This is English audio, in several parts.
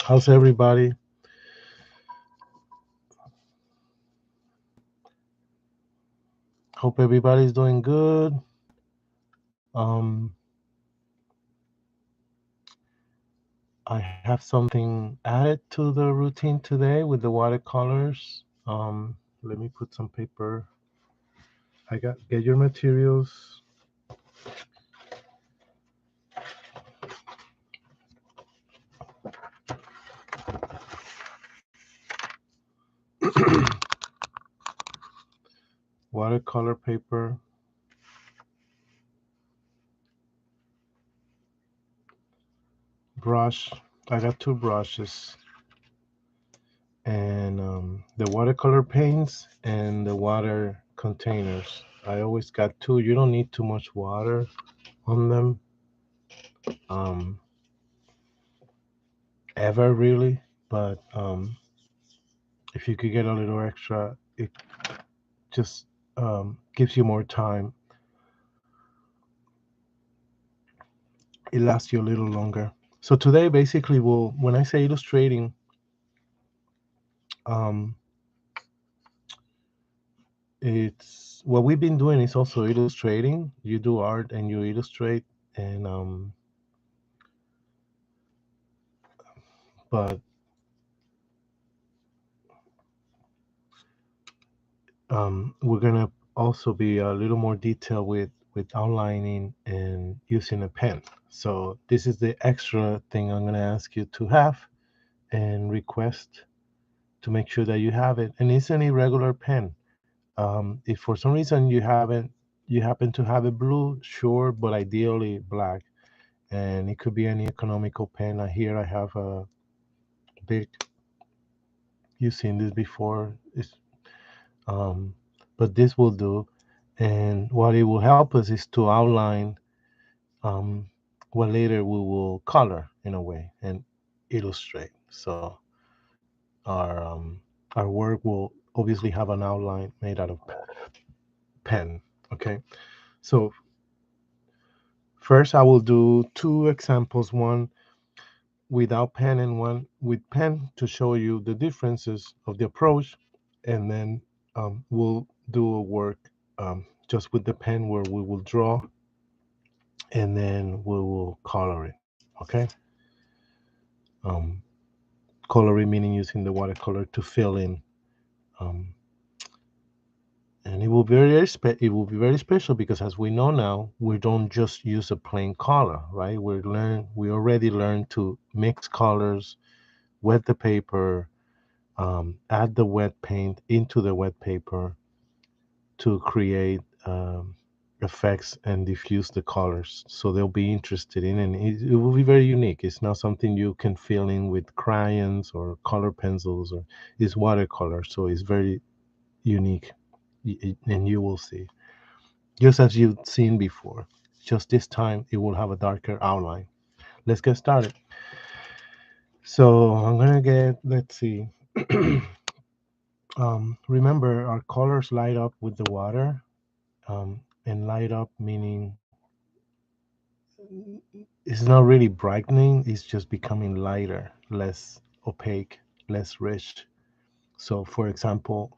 How's everybody? Hope everybody's doing good. Um, I have something added to the routine today with the watercolors. Let me put some paper. Get your materials. Watercolor paper, brush. I got two brushes and the watercolor paints and the water containers. I always got two. You don't need too much water on them. Um, Ever really, but if you could get a little extra, it just gives you more time. It lasts you a little longer. So today, basically, when I say illustrating, um, it's what we've been doing is also illustrating. You do art and you illustrate, and but we're gonna also be a little more detailed with outlining and using a pen. So this is the extra thing I'm gonna ask you to have and request to make sure that you have it. And it's an irregular pen. If for some reason you happen to have it blue, sure, but ideally black. And it could be any economical pen. Here I have a big. You've seen this before. Um, but this will do. And what it will help us is to outline um, what later we will color in a way and illustrate. So our um, our work will obviously have an outline made out of pen. Okay. So first I will do two examples, one without pen and one with pen to show you the differences of the approach. And then we'll do a work just with the pen where we will draw and then we will color it. Okay. Um, Coloring meaning using the watercolor to fill in. Um, and it will be very special because as we know now, we don't just use a plain color, right? We already learned to mix colors, wet the paper, add the wet paint into the wet paper to create effects and diffuse the colors. So they'll be interested in, and it will be very unique. It's not something you can fill in with crayons or color pencils, or it's watercolor, so it's very unique, and you will see. Just as you've seen before. Just this time, it will have a darker outline. Let's get started. So I'm gonna let's see. Remember, our colors light up with the water, and light up meaning it's not really brightening, it's just becoming lighter, less opaque, less rich. So, for example,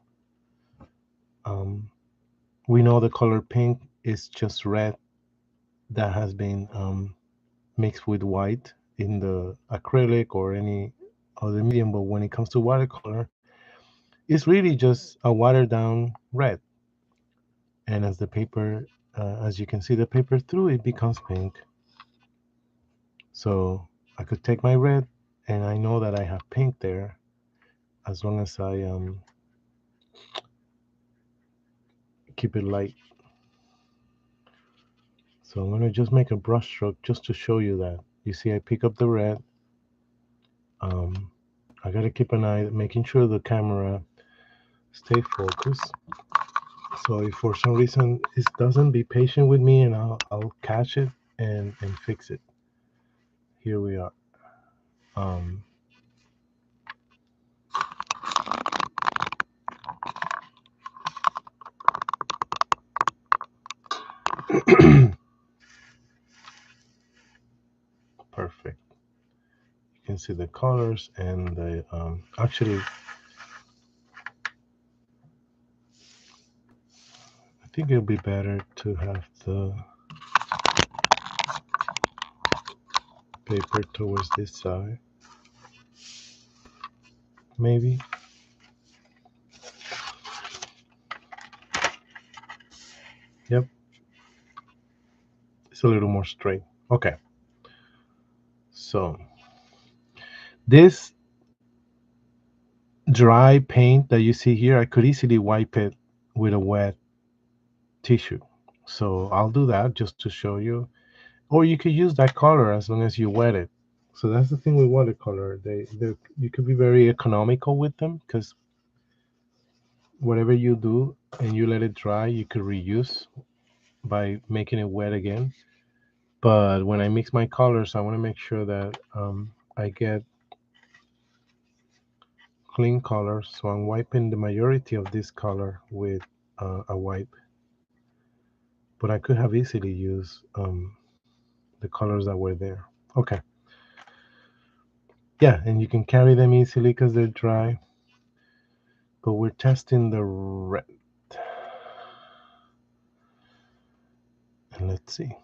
um, we know the color pink is just red that has been mixed with white in the acrylic or any other medium, but when it comes to watercolor, it's really just a watered down red. And as you can see the paper through, it becomes pink. So I could take my red, and I know that I have pink there as long as I keep it light. So I'm gonna just make a brush stroke just to show you that. You see, I pick up the red. Um, I gotta keep an eye, making sure the camera stay focused. So if for some reason it doesn't, be patient with me, and I'll catch it and fix it. Here we are. Um, Perfect. can see the colors and the actually I think it'll be better to have the paper towards this side, maybe. Yep, it's a little more straight. Okay, so this dry paint that you see here, I could easily wipe it with a wet tissue. So I'll do that just to show you. Or you could use that color as long as you wet it. So that's the thing with watercolor. They you could be very economical with them because whatever you do and you let it dry, you could reuse by making it wet again. But when I mix my colors, I want to make sure that I get clean colors. So I'm wiping the majority of this color with a wipe. But I could have easily used the colors that were there. Okay. Yeah, and you can carry them easily because they're dry. But we're testing the red. And let's see.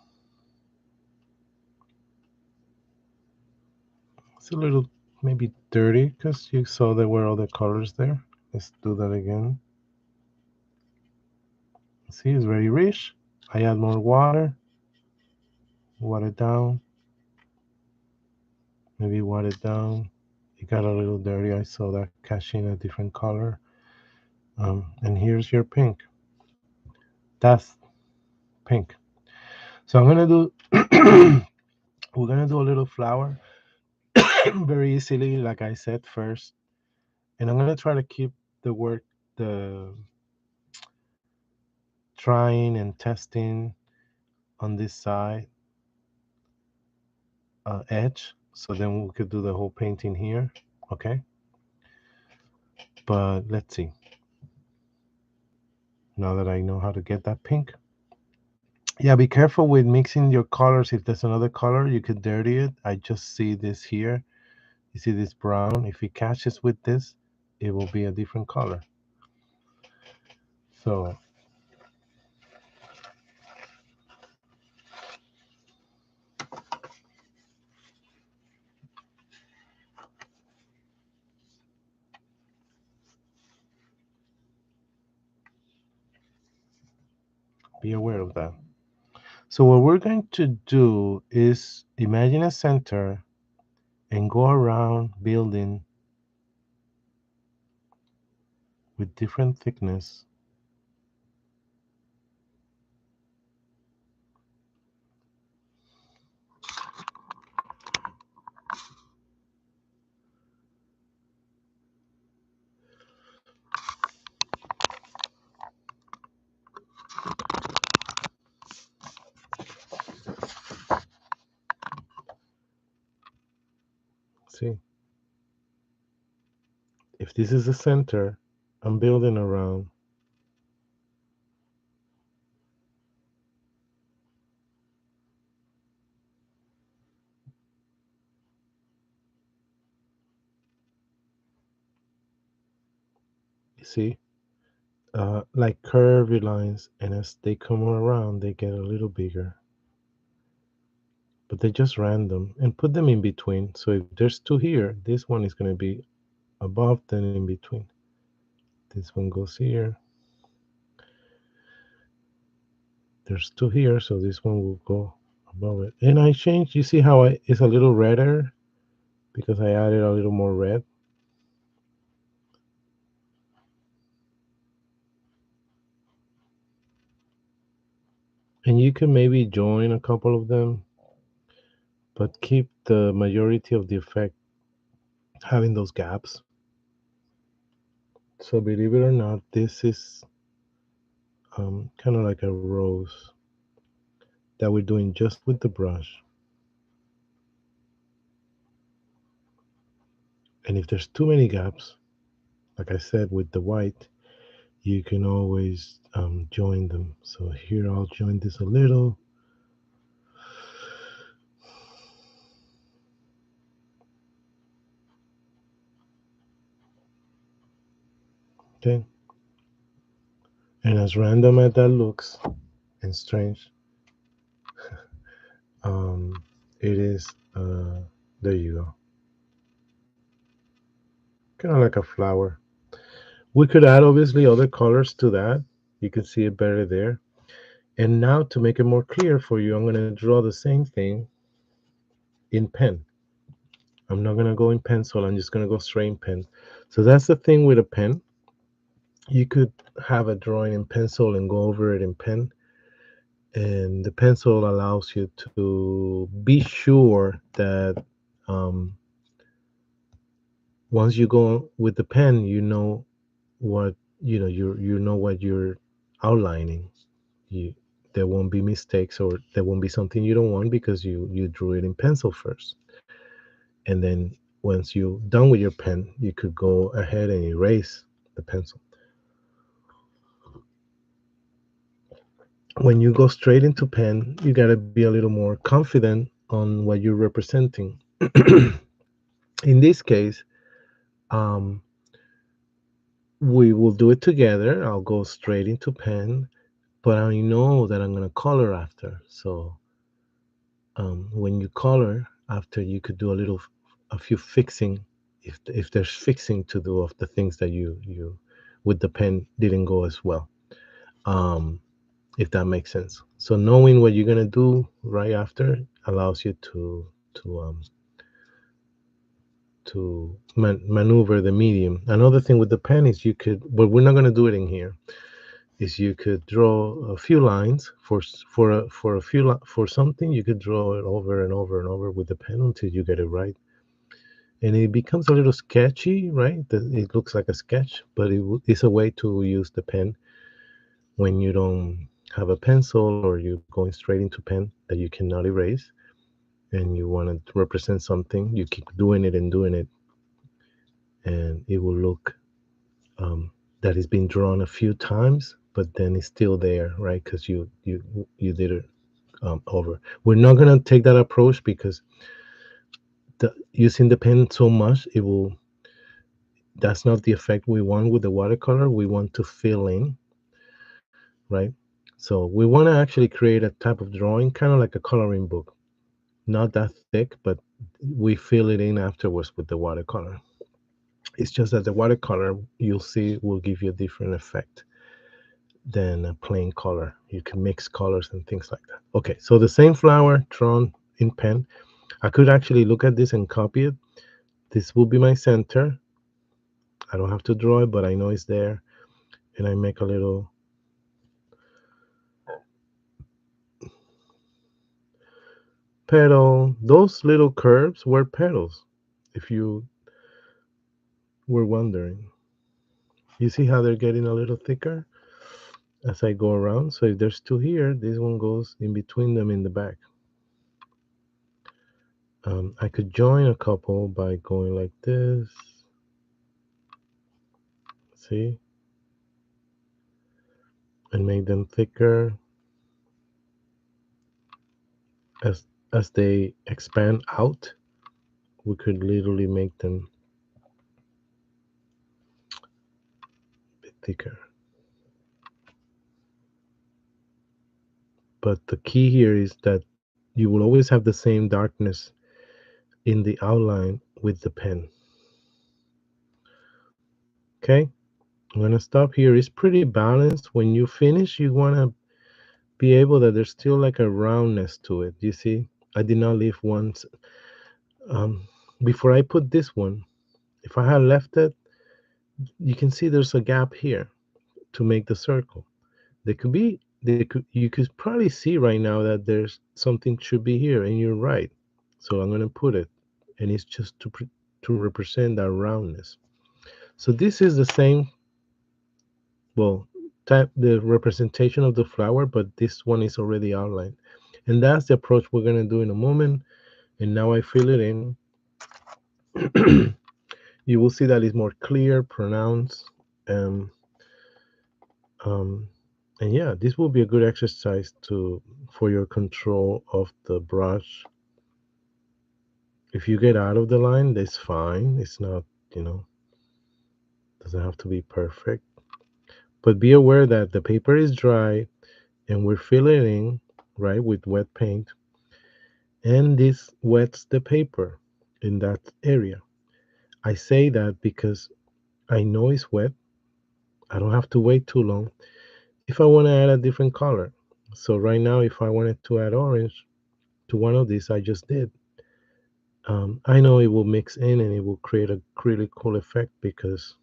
It's a little maybe dirty because you saw there were other colors there. Let's do that again. See, it's very rich. I add more water, water down, maybe water down. It got a little dirty. I saw that catching a different color. And here's your pink. That's pink. So I'm gonna do. We're gonna do a little flower very easily, like I said first, and I'm gonna try to keep the work, the trying and testing on this side edge, so then we could do the whole painting here. Okay, but let's see. Now that I know how to get that pink, yeah, be careful with mixing your colors. If there's another color, you could dirty it. I just see this here. You see this brown? If it catches with this, it will be a different color. So be aware of that. So what we're going to do is imagine a center and go around building with different thickness. See, if this is the center, I'm building around. You see, like curvy lines, and as they come around, they get a little bigger. But they're just random, and put them in between. So if there's two here, this one is going to be above, then in between. This one goes here. There's two here, so this one will go above it. And I changed. You see how it's a little redder because I added a little more red. And you can maybe join a couple of them, but keep the majority of the effect having those gaps. So believe it or not, this is kind of like a rose that we're doing just with the brush. And if there's too many gaps, like I said with the white, you can always join them. So here I'll join this a little. Okay, and as random as that looks and strange, um, it is. There you go, kind of like a flower. We could add obviously other colors to that. You can see it better there. And now to make it more clear for you, I'm going to draw the same thing in pen. I'm not going to go in pencil. I'm just going to go straight in pen. So that's the thing with a pen. You could have a drawing in pencil and go over it in pen. And the pencil allows you to be sure that um, once you go with the pen, you know what you know what you're outlining. You There won't be mistakes, or there won't be something you don't want because you drew it in pencil first. And then once you're done with your pen, you could go ahead and erase the pencil. When you go straight into pen, you got to be a little more confident on what you're representing. In this case, um, we will do it together. I'll go straight into pen, but I know that I'm going to color after. So when you color after, you could do a few fixing, if there's fixing to do of the things that you with the pen didn't go as well. Um, if that makes sense. So knowing what you're gonna do right after allows you to maneuver the medium. Another thing with the pen is you could, but we're not gonna do it in here. Is you could draw a few lines for something. You could draw it over and over and over with the pen until you get it right, and it becomes a little sketchy, right? It looks like a sketch, but it's a way to use the pen when you don't have a pencil, or you're going straight into pen that you cannot erase, and you want to represent something. You keep doing it, and it will look that it's been drawn a few times, but then it's still there, right? Because you did it over. We're not gonna take that approach because using the pen so much, it will. That's not the effect we want with the watercolor. We want to fill in, right? So we want to actually create a type of drawing, kind of like a coloring book, not that thick, but we fill it in afterwards with the watercolor. It's just that the watercolor, you'll see, will give you a different effect than a plain color. You can mix colors and things like that. Okay, so the same flower drawn in pen. I could actually look at this and copy it. This will be my center. I don't have to draw it, but I know it's there. And I make a little petal. Those little curves were petals, if you were wondering. You see how they're getting a little thicker as I go around? So if there's two here, this one goes in between them in the back. I could join a couple by going like this. See? And make them thicker as they expand out. We could literally make them a bit thicker. But the key here is that you will always have the same darkness in the outline with the pen. Okay? I'm gonna stop here. It's pretty balanced. When you finish, you wanna be able that there's still like a roundness to it. You see, I did not leave one. Um, Before I put this one, if I had left it, you can see there's a gap here to make the circle. You could probably see right now that there's something should be here, and you're right. So I'm gonna put it, and it's just to represent that roundness. So this is the same, well, type the representation of the flower, but this one is already outlined, and that's the approach we're gonna do in a moment. And now I fill it in. You will see that it's more clear, pronounced, um, um, and yeah, this will be a good exercise to for your control of the brush. If you get out of the line, that's fine. It's not, you know, doesn't have to be perfect. But be aware that the paper is dry and we're filling in, right, with wet paint, and this wets the paper in that area. I say that because I know it's wet. I don't have to wait too long if I want to add a different color. So right now, if I wanted to add orange to one of these, I just did. I know it will mix in and it will create a really cool effect because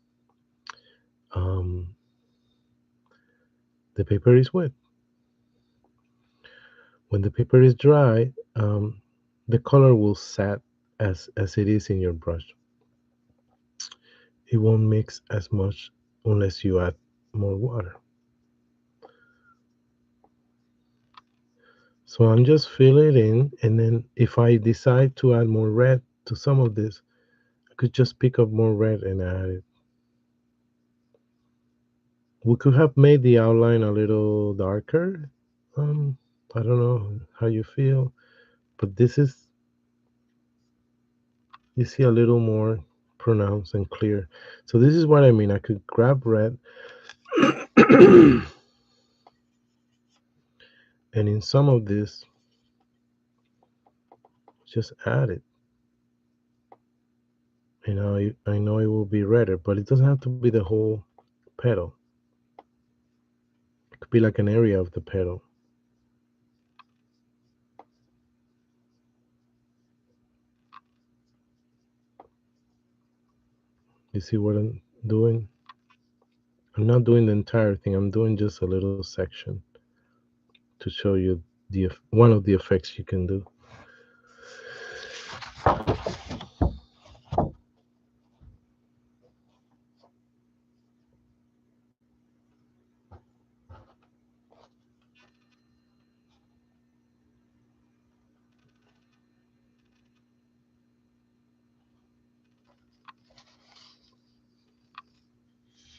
um, the paper is wet. When the paper is dry, the color will set as it is in your brush. It won't mix as much unless you add more water. So I'm just filling it in, and then if I decide to add more red to some of this, I could just pick up more red and add it. We could have made the outline a little darker. I don't know how you feel, but this is, you see, a little more pronounced and clear. So this is what I mean. I could grab red and in some of this, just add it. I know it will be redder, but it doesn't have to be the whole petal. It could be like an area of the petal. You see what I'm doing? I'm not doing the entire thing. I'm doing just a little section to show you one of the effects you can do.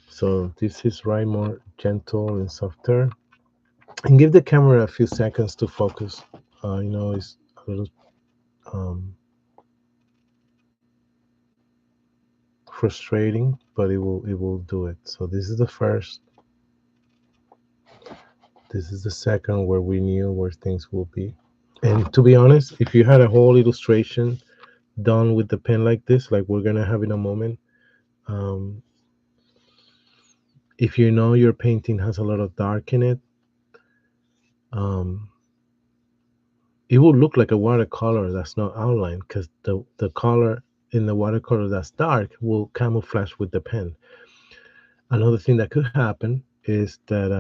So this is right more gentle and softer. And give the camera a few seconds to focus. It's a little um, frustrating, but it will do it. So this is the first. This is the second where we knew where things will be. And to be honest, if you had a whole illustration done with the pen like this, like we're gonna have in a moment, um, if you know your painting has a lot of dark in it, um, it will look like a watercolor that's not outlined because the color in the watercolor that's dark will camouflage with the pen. Another thing that could happen is that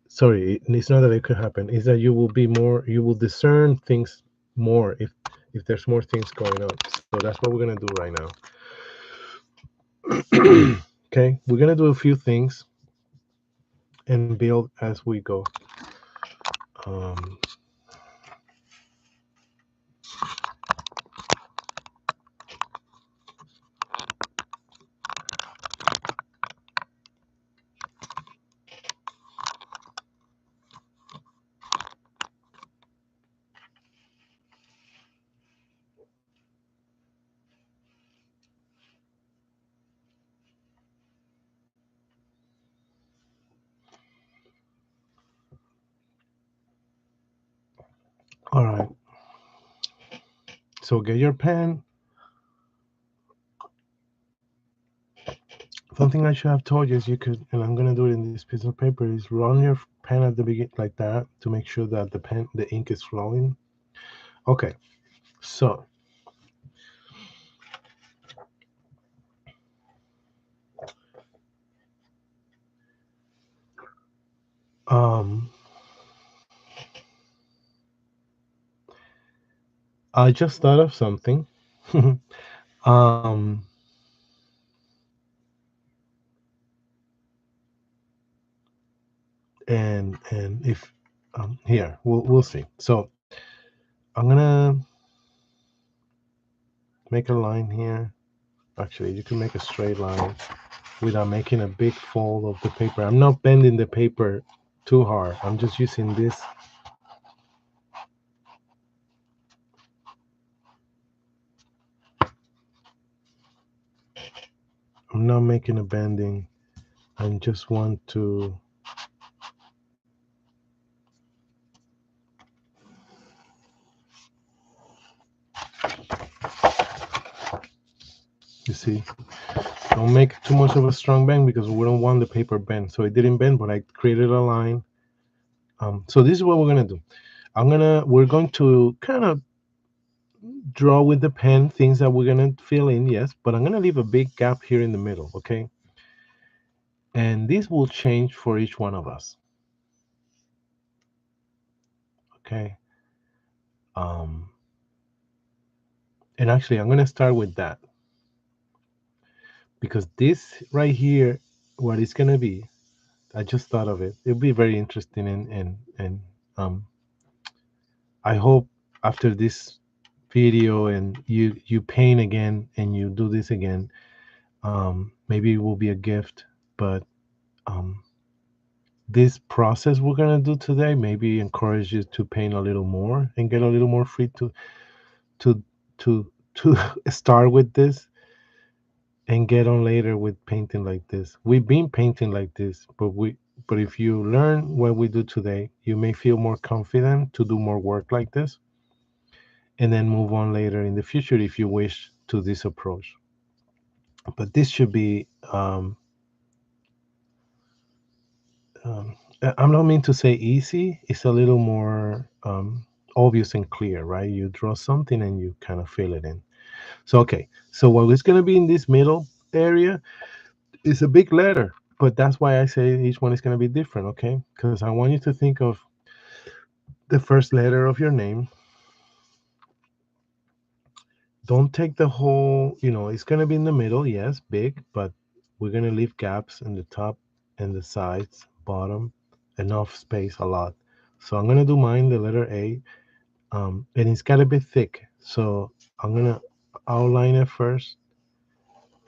sorry, it's not that it could happen, is that you will discern things more if there's more things going on. So that's what we're gonna do right now. Okay, we're gonna do a few things and build as we go. Um, all right. So get your pen. Something I should have told you is you could, and I'm gonna do it in this piece of paper, is run your pen at the beginning like that to make sure that the ink is flowing. Okay, so um, I just thought of something. um, and if here we'll see. So I'm gonna make a line here. Actually, you can make a straight line without making a big fold of the paper. I'm not bending the paper too hard. I'm just using this. I'm not making a bending. and just want to, you see, don't make too much of a strong bend because we don't want the paper bent. So it didn't bend, but I created a line. So this is what we're gonna do. We're going to kind of draw with the pen things that we're gonna fill in, yes, but I'm gonna leave a big gap here in the middle, okay? And this will change for each one of us, okay? Um, and actually, I'm gonna start with that because this right here, what it's gonna be, I just thought of it. It'll be very interesting, and I hope after this video and you paint again and you do this again, maybe it will be a gift, but um, this process we're gonna do today maybe encourage you to paint a little more and get a little more free to to start with this and get on later with painting like this. We've been painting like this, but if you learn what we do today, you may feel more confident to do more work like this and then move on later in the future if you wish to this approach. But this should be um, I'm not mean to say easy. It's a little more obvious and clear, right? You draw something and you kind of fill it in. So okay, so what is going to be in this middle area is a big letter, but that's why I say each one is going to be different, okay? Because I want you to think of the first letter of your name. Don't take the whole, it's going to be in the middle, yes, big, but we're going to leave gaps in the top and the sides, bottom, enough space, a lot. So I'm going to do mine, the letter A, and it's got to be thick. So I'm going to outline it first.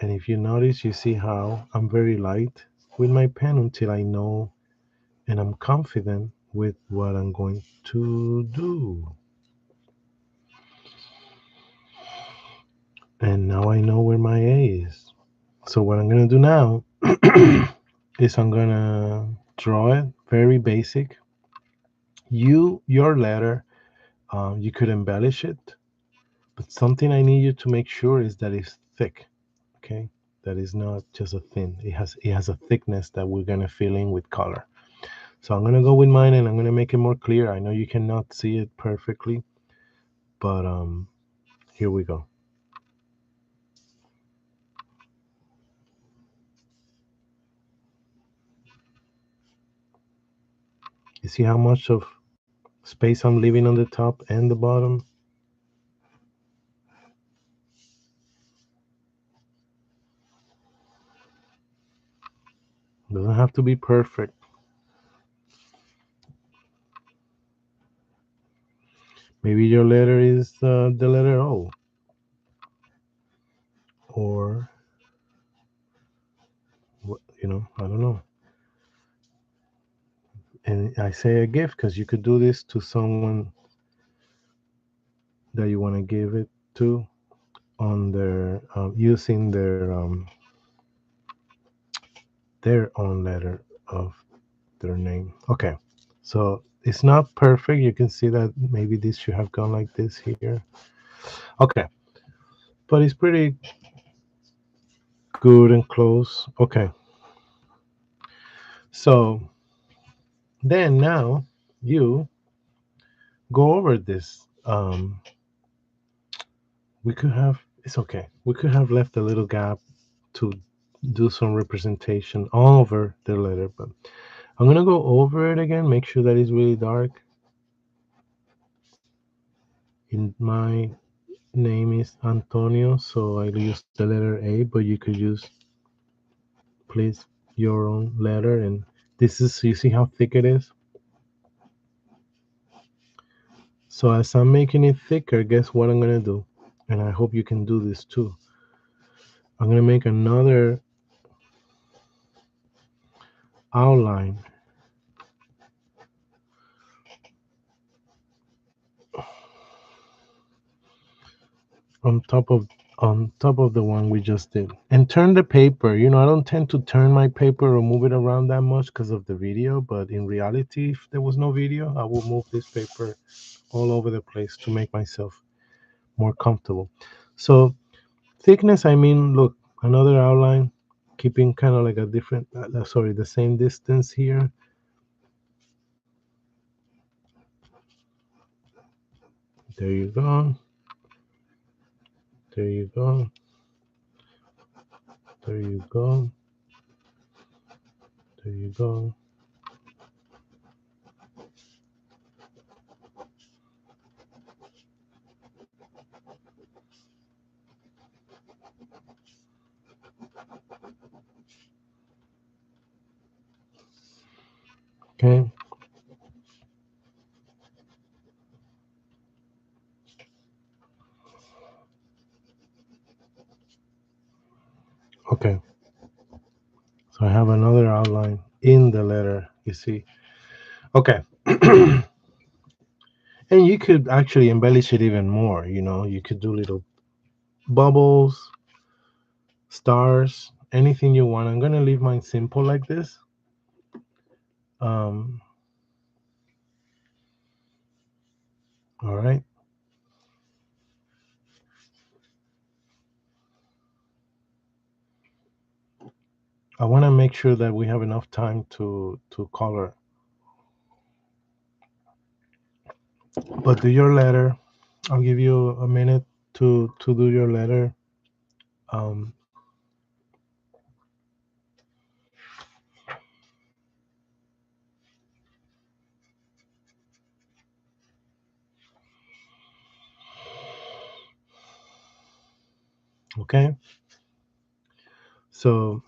And if you notice, you see how I'm very light with my pen until I know and I'm confident with what I'm going to do. And now I know where my A is. So what I'm gonna do now is I'm gonna draw it very basic. Your letter, you could embellish it, but something I need you to make sure is that it's thick. Okay, that is not just a thin. It has a thickness that we're gonna fill in with color. So I'm gonna go with mine and I'm gonna make it more clear. I know you cannot see it perfectly, but here we go. You see how much of space I'm leaving on the top and the bottom? Doesn't have to be perfect. Maybe your letter is the letter O, or I don't know. And I say a gift because you could do this to someone that you want to give it to on their using their own letter of their name. Okay, so it's not perfect. You can see that maybe this should have gone like this here. Okay, but it's pretty good and close. Okay, so then now you go over this. We could have, it's okay. We could have left a little gap to do some representation all over the letter, but I'm gonna go over it again, make sure that it's really dark. In my name is Antonio, so I use the letter A, but you could use, please, your own letter. And this is, you see how thick it is? So as I'm making it thicker, guess what I'm gonna do? And I hope you can do this too. I'm gonna make another outline on top on top of the one we just did. And turn the paper. I don't tend to turn my paper or move it around that much because of the video, but in reality, if there was no video, I will move this paper all over the place to make myself more comfortable. So thickness, I mean, look, another outline, keeping kind of like a different, sorry, the same distance here. There you go. There you go. There you go. There you go. Okay. Okay. So I have another outline in the letter, you see. Okay. And you could actually embellish it even more. You could do little bubbles, stars, anything you want. I'm going to leave mine simple like this. Um, all right. I want to make sure that we have enough time to color. But do your letter. I'll give you a minute to do your letter. Um, okay. So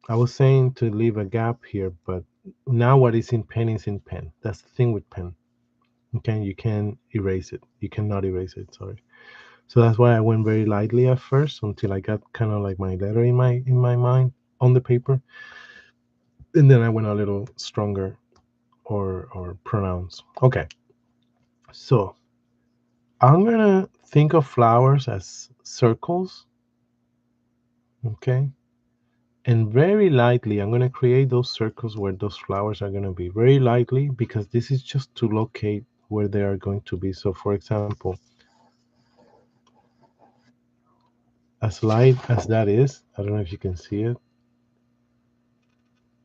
I was saying to leave a gap here, but now what is in pen is in pen. That's the thing with pen. Okay, you can erase it. You cannot erase it. Sorry. So that's why I went very lightly at first until I got kind of like my letter in my mind on the paper, and then I went a little stronger or pronounced. Okay, so I'm gonna think of flowers as circles. Okay, and very lightly I'm gonna create those circles where those flowers are gonna be very lightly because this is just to locate where they are going to be. So, for example, as light as that is, I don't know if you can see it.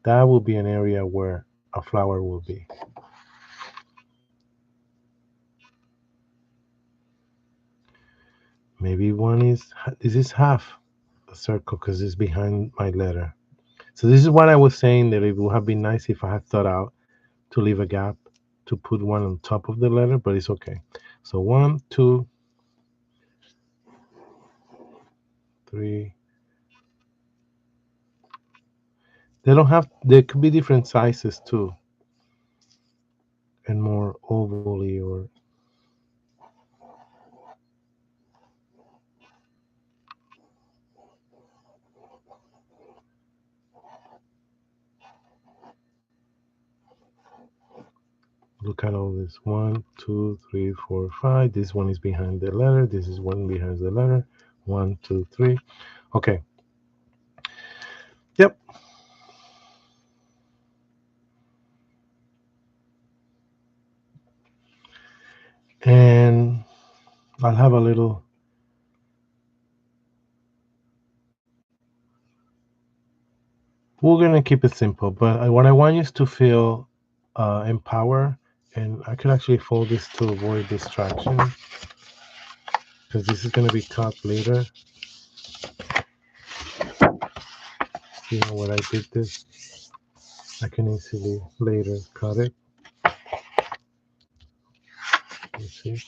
That will be an area where a flower will be. Maybe this is half a circle because it's behind my letter. So this is what I was saying that it would have been nice if I had thought out to leave a gap to put one on top of the letter, but it's okay. So 1, 2, 3. There could be different sizes too, and more ovally or look at all this. 1, 2, 3, 4, 5. This one is behind the letter. This is one behind the letter. 1, 2, 3. Okay. Yep. And I'll have a little. We're gonna keep it simple, but what I want you is to feel empowered. And I could actually fold this to avoid distraction because this is gonna be cut later. When I did this, I can easily later cut it. You see?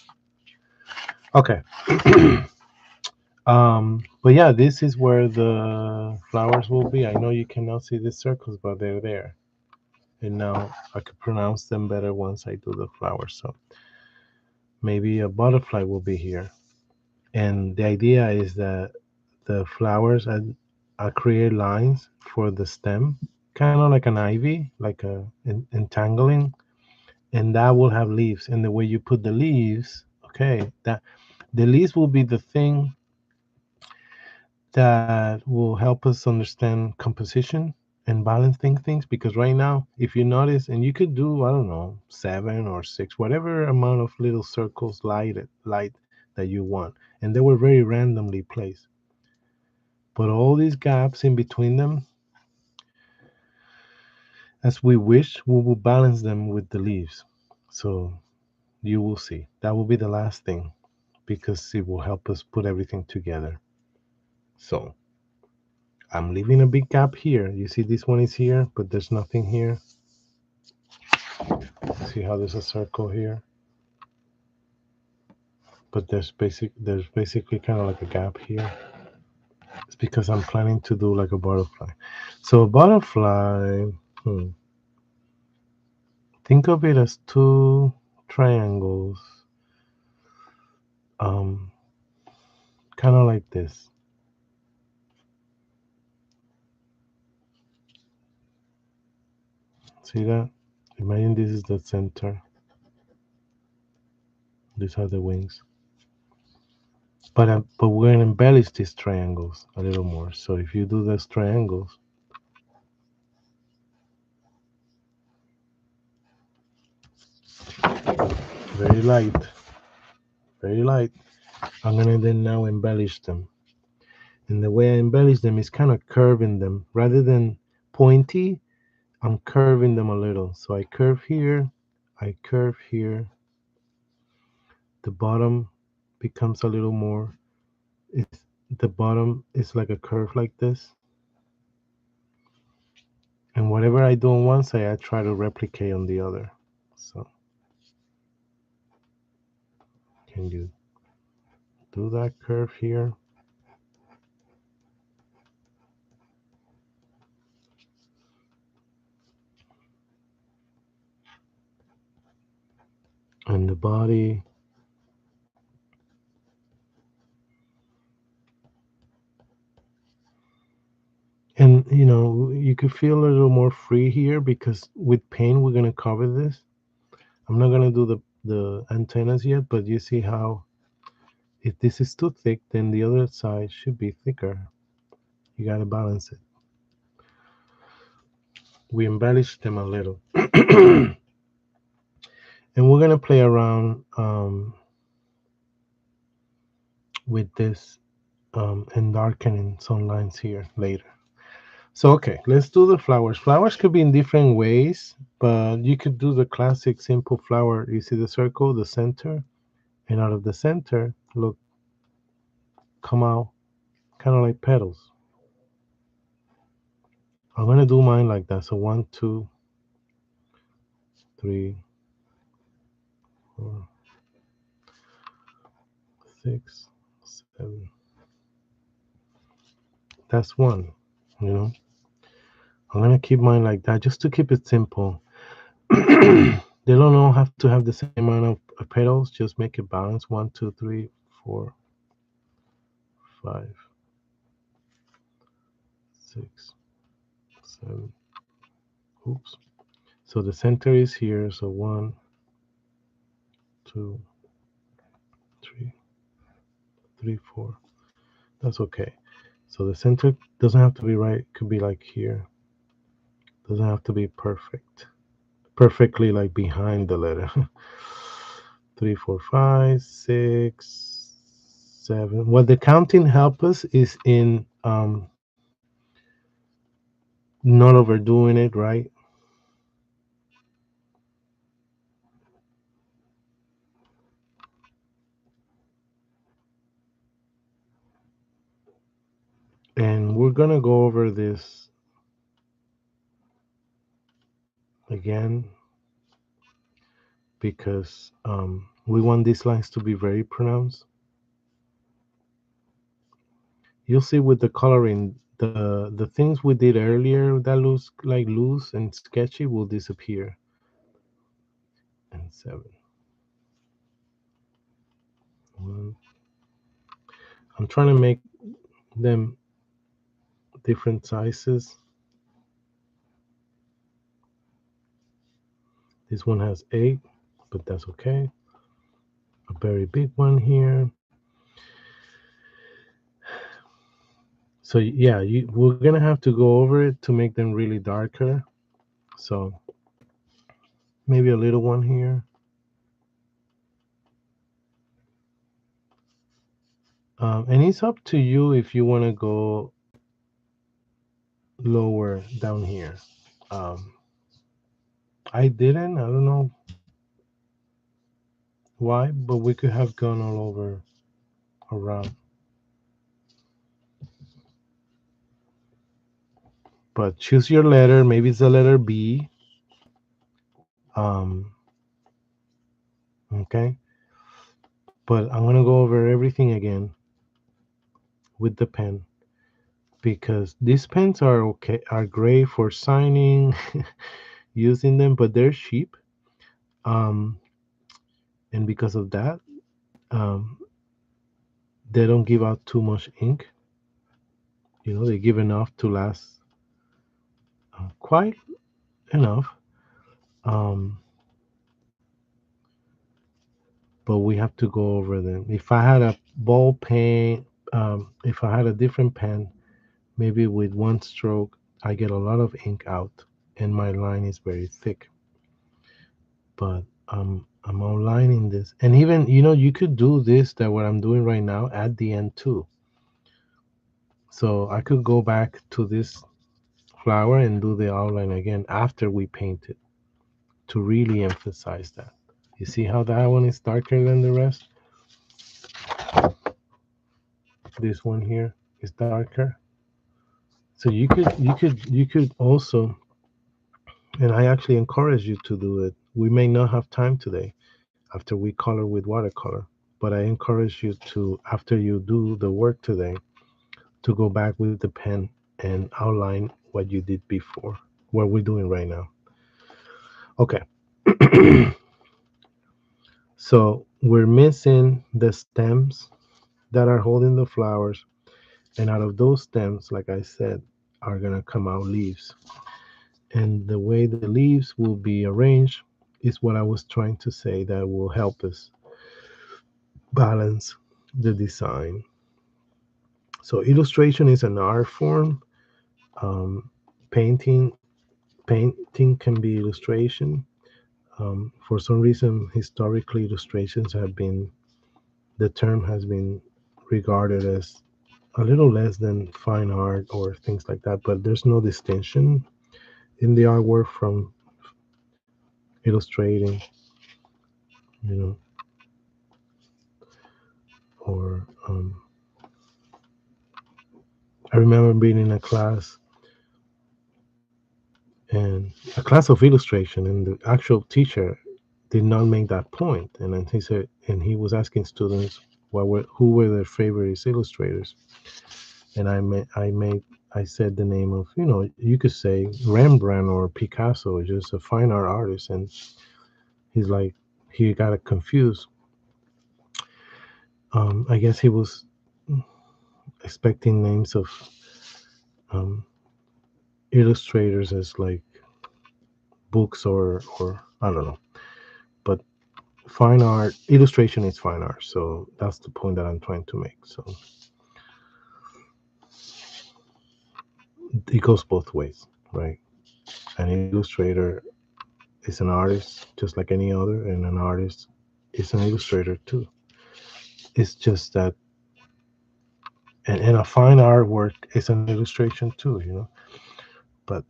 Okay. But yeah, this is where the flowers will be. I know you cannot see the circles, but they're there. And now I could pronounce them better once I do the flowers. So maybe a butterfly will be here. And the idea is that the flowers I create lines for the stem, kind of like an ivy, like a entangling, and that will have leaves. And the way you put the leaves, okay, that The leaves will be the thing that will help us understand composition and balancing things, because right now, if you notice, and you could do, I don't know, 7 or 6, whatever amount of little circles, light that you want, and they were very randomly placed. But all these gaps in between them, as we wish, we will balance them with the leaves. So you will see. That will be the last thing, because it will help us put everything together. So I'm leaving a big gap here. You see, this one is here, but there's nothing here. See how there's a circle here, but there's basically kind of like a gap here. It's because I'm planning to do like a butterfly. So a butterfly, hmm, think of it as two triangles, um, kind of like this. See that? Imagine this is the center. These are the wings. But we're gonna embellish these triangles a little more. So if you do those triangles, very light, very light. I'm gonna then now embellish them. And the way I embellish them is kind of curving them. Rather than pointy, I'm curving them a little. So I curve here, I curve here. The bottom becomes a little more, it's, the bottom is like a curve like this. And whatever I do on one side, I try to replicate on the other. So can you do that curve here? And the body. And you could feel a little more free here, because with paint we're gonna cover this. I'm not gonna do the antennas yet, but you see how if this is too thick, then the other side should be thicker. You gotta balance it. We embellish them a little, and we're gonna play around with this and darkening some lines here later. So okay, let's do the flowers. Flowers could be in different ways, but you could do the classic simple flower. You see the circle, the center, and out of the center, look, come out kind of like petals. I'm gonna do mine like that. So 1, 2, 3, 4, 6, 7. That's one. You know, I'm gonna keep mine like that just to keep it simple. They don't all have to have the same amount of petals. Just make it balanced. 1, 2, 3, 4, 5, 6, 7. Oops. So the center is here. So 1, 2, 3, 4. That's okay. So the center doesn't have to be right. It could be like here. Doesn't have to be perfect. Perfectly like behind the letter. 3, 4, 5, 6, 7. What the counting help us is in not overdoing it, right? And we're gonna go over this again, because we want these lines to be very pronounced. You'll see with the coloring, the things we did earlier that looks like loose and sketchy will disappear. And 7. One. I'm trying to make them different sizes. This one has 8, but that's okay. A very big one here. So yeah, we're gonna have to go over it to make them really darker. So maybe a little one here. And it's up to you if you want to go lower down here. Um, I didn't. I don't know why, but we could have gone all over around. But choose your letter. Maybe it's the letter B. Um, okay. But I'm gonna go over everything again with the pen because these pens are okay, are great for signing, using them, but they're cheap. Um, and because of that, um, they don't give out too much ink. They give enough to last quite enough. Um, but we have to go over them. If I had a ball pen, if I had a different pen, maybe with one stroke, I get a lot of ink out, and my line is very thick. But I'm outlining this, and even you could do this that what I'm doing right now at the end too. So I could go back to this flower and do the outline again after we paint it to really emphasize that. You see how that one is darker than the rest? This one here is darker. So you could also, and I actually encourage you to do it. We may not have time today after we color with watercolor, but I encourage you to, after you do the work today, to go back with the pen and outline what you did before, what we're doing right now. Okay. So we're missing the stems that are holding the flowers, and out of those stems, like I said, are gonna come out leaves. And the way the leaves will be arranged is what I was trying to say that will help us balance the design. So illustration is an art form. Um, painting painting can be illustration. For some reason, historically, illustrations have been, the term has been regarded as a little less than fine art or things like that, but there's no distinction in the artwork from illustrating, you know, or I remember being in a class and a class of illustration, and the actual teacher did not make that point, and then he said, and he was asking students who were their favorite illustrators, and I said the name of, you could say Rembrandt or Picasso, just a fine art artist, and he's like, he got confused. I guess he was expecting names of um, illustrators as like books or I don't know, but fine art illustration is fine art, so that's the point that I'm trying to make. So it goes both ways, right? An illustrator is an artist just like any other, and an artist is an illustrator too. It's just that, and a fine artwork is an illustration too. But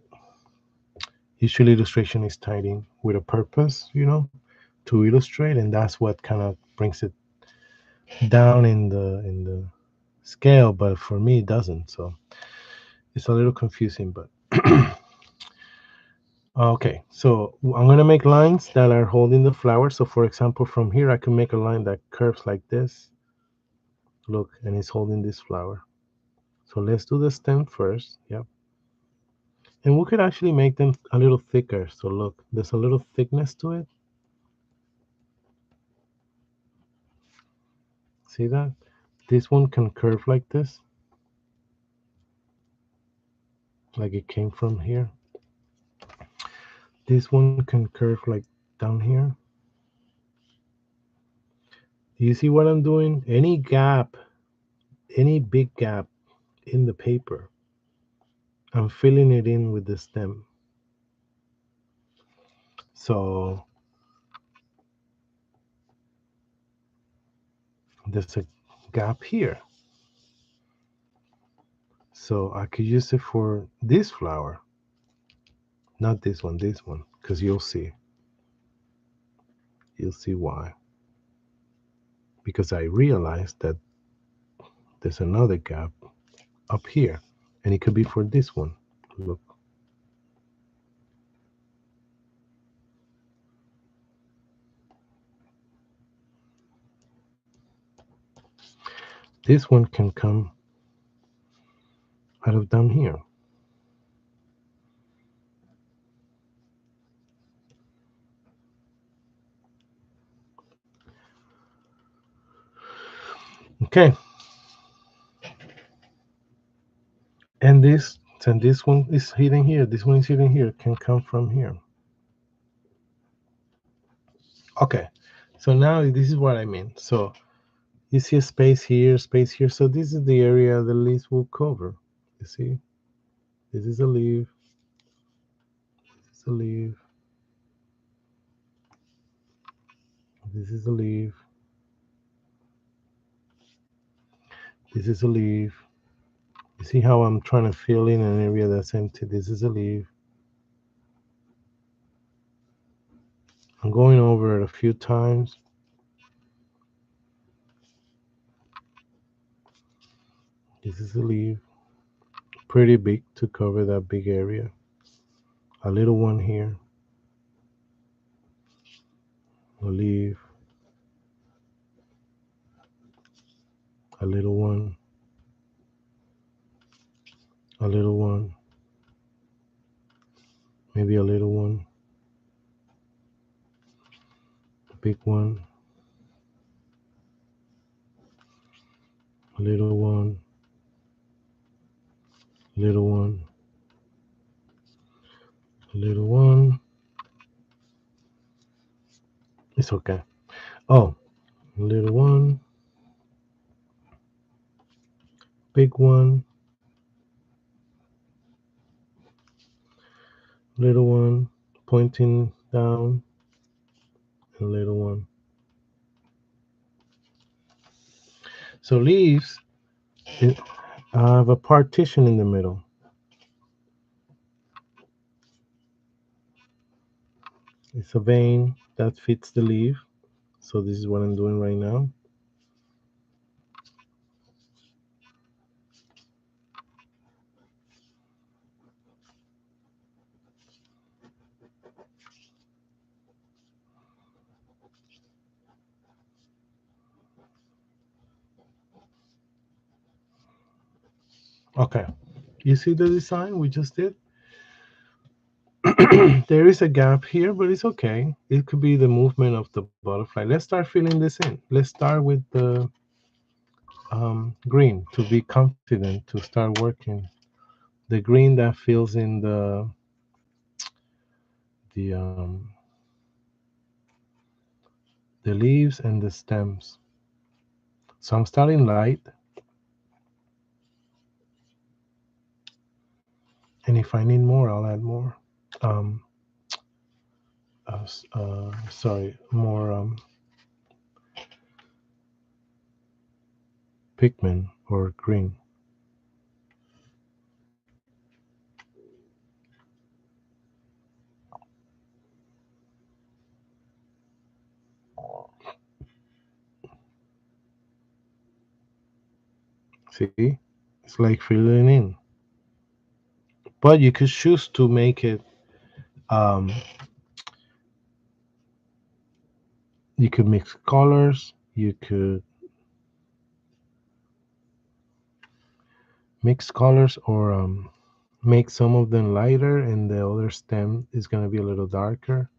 usually illustration is tied in with a purpose, to illustrate, and that's what kind of brings it down in the scale. But for me, it doesn't. So it's a little confusing, but okay. So I'm gonna make lines that are holding the flower. So for example, from here, I can make a line that curves like this. Look, and it's holding this flower. So let's do the stem first. Yep. And we could actually make them a little thicker. So look, there's a little thickness to it. See that? This one can curve like this, like it came from here. This one can curve like down here. You see what I'm doing? Any gap, any big gap in the paper. I'm filling it in with the stem. So there's a gap here. So I could use it for this flower, not this one, because you'll see why. Because I realized that there's another gap up here, and it could be for this one. Look, this one can come out of down here. Okay, and this one is hidden here. This one is hidden here. Can come from here. Okay, so now this is what I mean. So you see a space here, space here. So this is the area the leaves will cover. You see, this is a leaf. This is a leaf. This is a leaf. This is a leaf. You see how I'm trying to fill in an area that's empty. This is a leaf. I'm going over it a few times. This is a leaf. Pretty big to cover that big area. A little one here. A leaf. A little one. A little one. Maybe a little one. A big one. A little one. Little one. A little one. It's okay. Oh, little one. Big one. Little one. Pointing down. And little one. So leaves have a partition in the middle. It's a vein that fits the leaf. So this is what I'm doing right now. Okay. You see the design we just did? There is a gap here, but it's okay. It could be the movement of the butterfly. Let's start filling this in. Let's start with the green to be confident to start working. The green that fills in the um, the leaves and the stems. So I'm starting light, and if I need more, I'll add more. Um, sorry, more pigment or green. See, it's like filling in. But you could choose to make it. Um, you could mix colors. You could mix colors or make some of them lighter and the other stem is going to be a little darker.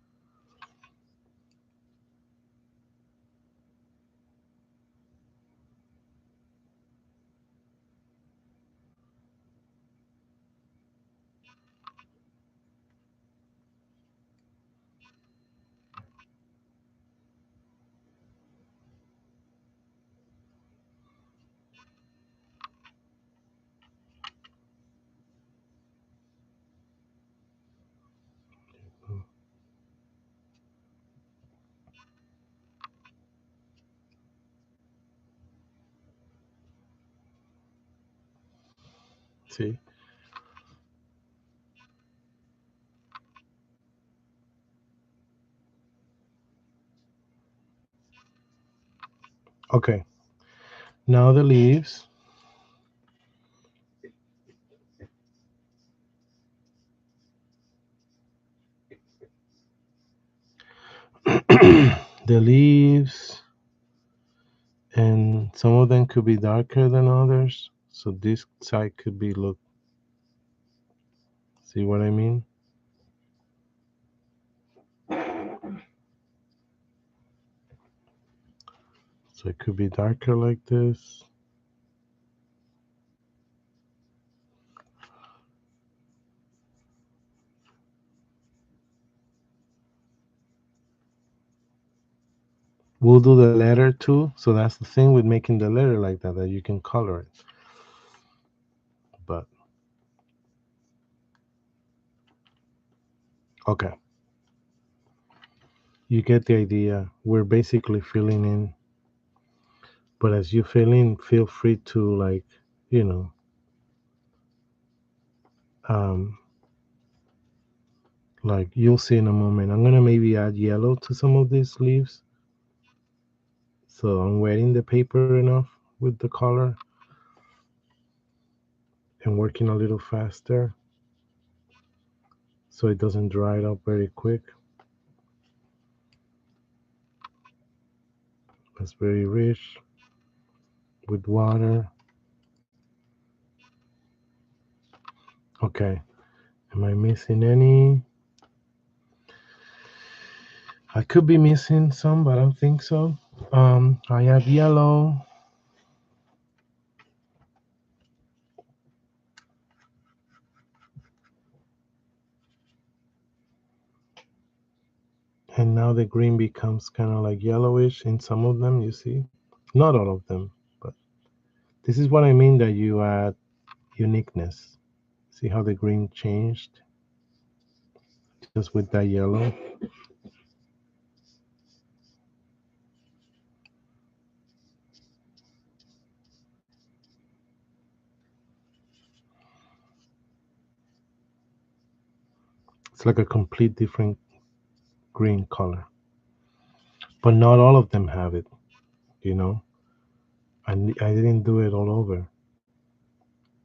See? Okay. Now the leaves. The leaves, and some of them could be darker than others. So this side could be, look, see what I mean? So it could be darker like this. We'll do the letter too. So that's the thing with making the letter like that, that you can color it. But okay, you get the idea. We're basically filling in. But as you fill in, feel free to, like, you know, um, like you'll see in a moment. I'm gonna maybe add yellow to some of these leaves. So I'm wetting the paper enough with the color and working a little faster so it doesn't dry it up very quick. It's very rich with water. Okay, am I missing any? I could be missing some, but I don't think so. I add yellow. And now the green becomes kind of like yellowish in some of them, you see? Not all of them, but this is what I mean, that you add uniqueness. See how the green changed just with that yellow? It's like a complete different green color. But not all of them have it, you know? I didn't do it all over,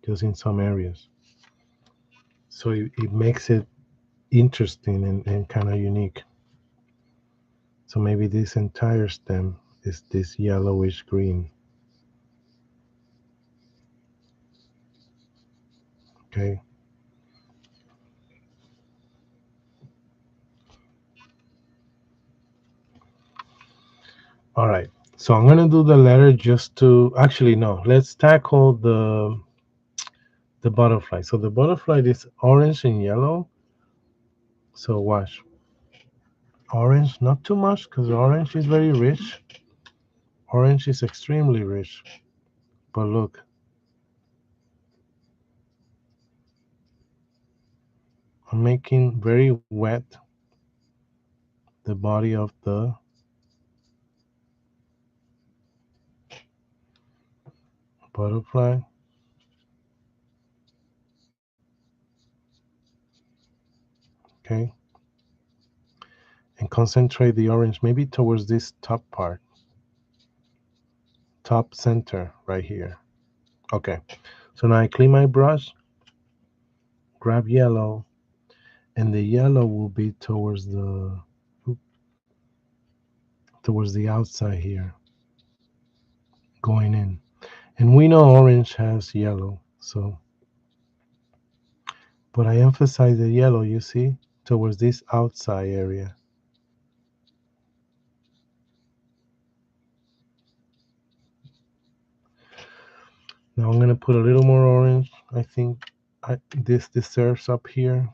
just in some areas. So it makes it interesting and kind of unique. So maybe this entire stem is this yellowish green. Okay. All right. So I'm gonna do the letter just to, actually no. Let's tackle the butterfly. So the butterfly is orange and yellow. So watch. Orange, not too much, because orange is very rich. Orange is extremely rich. But look, I'm making very wet the body of the butterfly. Okay. And concentrate the orange maybe towards this top part, top center right here. Okay. So now I clean my brush, grab yellow, and the yellow will be towards the outside here, going in. And we know orange has yellow, so, but I emphasize the yellow, you see, towards this outside area. Now I'm gonna put a little more orange. I think this deserves up here.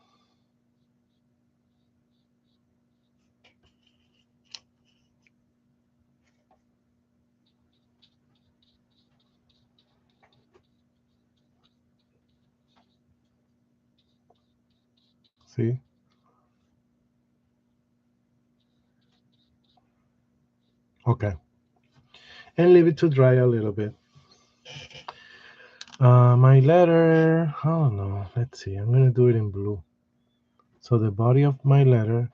See? Okay. And leave it to dry a little bit. My letter, I don't know. Let's see. I'm gonna do it in blue. So the body of my letter